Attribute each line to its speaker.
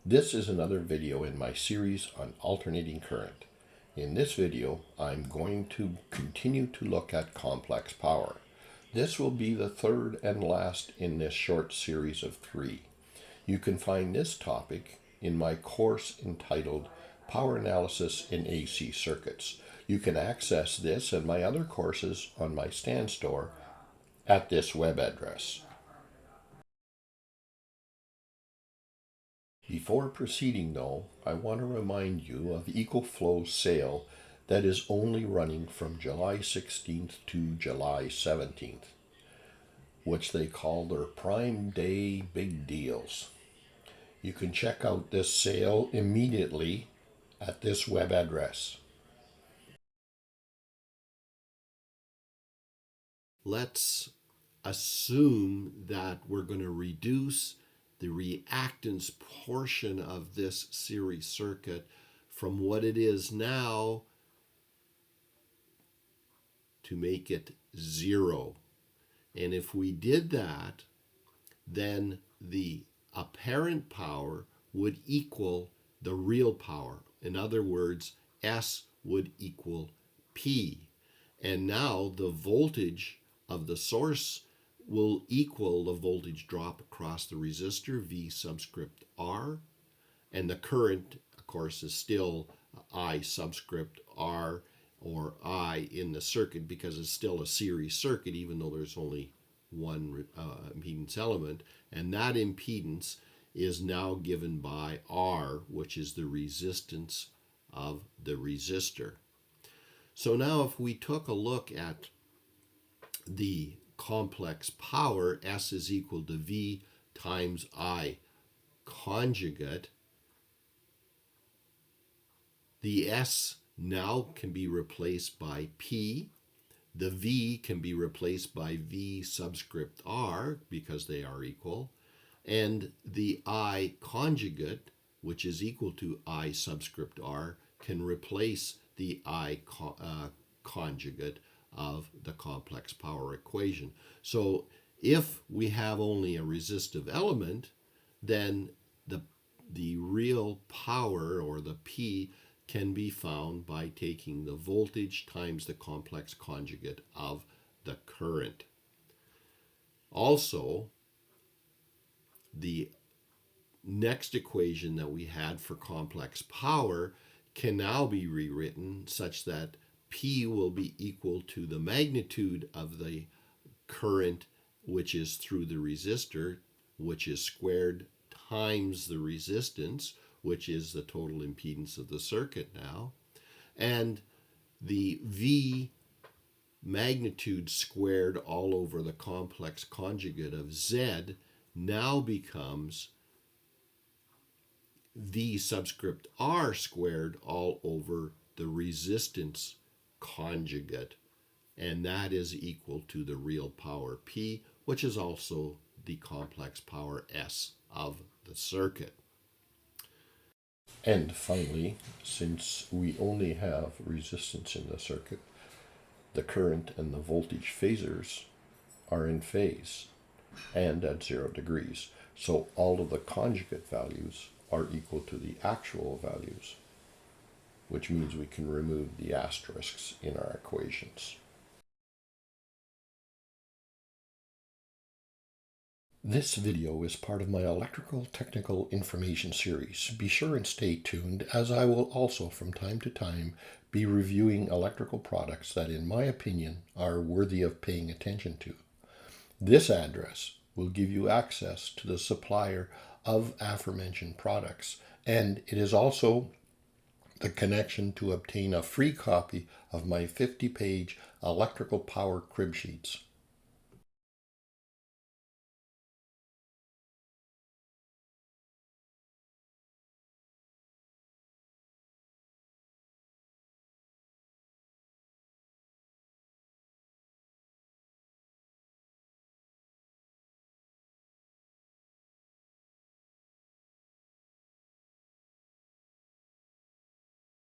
Speaker 1: This is another video in my series on alternating current. In this video, I'm going to continue to look at complex power. This will be the third and last in this short series of 3. You can find this topic in my course entitled Power Analysis in AC Circuits. You can access this and my other courses on my Stan Store at this web address. Before proceeding though, I want to remind you of 𝐃𝐈𝐒𝐂𝐋𝐀 sale that is only running from July 16th to July 17th, which they call their Prime Day Big Deals. You can check out this sale immediately at this web address. Let's assume that we're going to reduce the reactance portion of this series circuit from what it is now to make it 0. And if we did that, then the apparent power would equal the real power. In other words, S would equal P. And now the voltage of the source will equal the voltage drop across the resistor, V subscript R. And the current, of course, is still I subscript R or I in the circuit because it's still a series circuit, even though there's only one impedance element. And that impedance is now given by R, which is the resistance of the resistor. So now if we took a look at the complex power, S is equal to V times I conjugate, the S now can be replaced by P. The V can be replaced by V subscript R because they are equal. And the I conjugate, which is equal to I subscript R, can replace the I conjugate of the complex power equation. So if we have only a resistive element, then the real power, or the P, can be found by taking the voltage times the complex conjugate of the current. Also, the next equation that we had for complex power can now be rewritten such that P will be equal to the magnitude of the current, which is through the resistor, which is squared times the resistance, which is the total impedance of the circuit now. And the V magnitude squared all over the complex conjugate of Z now becomes V subscript R squared all over the resistance conjugate, and that is equal to the real power P, which is also the complex power S of the circuit. And finally, since we only have resistance in the circuit, the current and the voltage phasors are in phase and at 0 degrees. So all of the conjugate values are equal to the actual values, which means we can remove the asterisks in our equations. This video is part of my electrical technical information series. Be sure and stay tuned, as I will also from time to time be reviewing electrical products that in my opinion are worthy of paying attention to. This address will give you access to the supplier of aforementioned products, and it is also the connection to obtain a free copy of my 50-page electrical power crib sheets.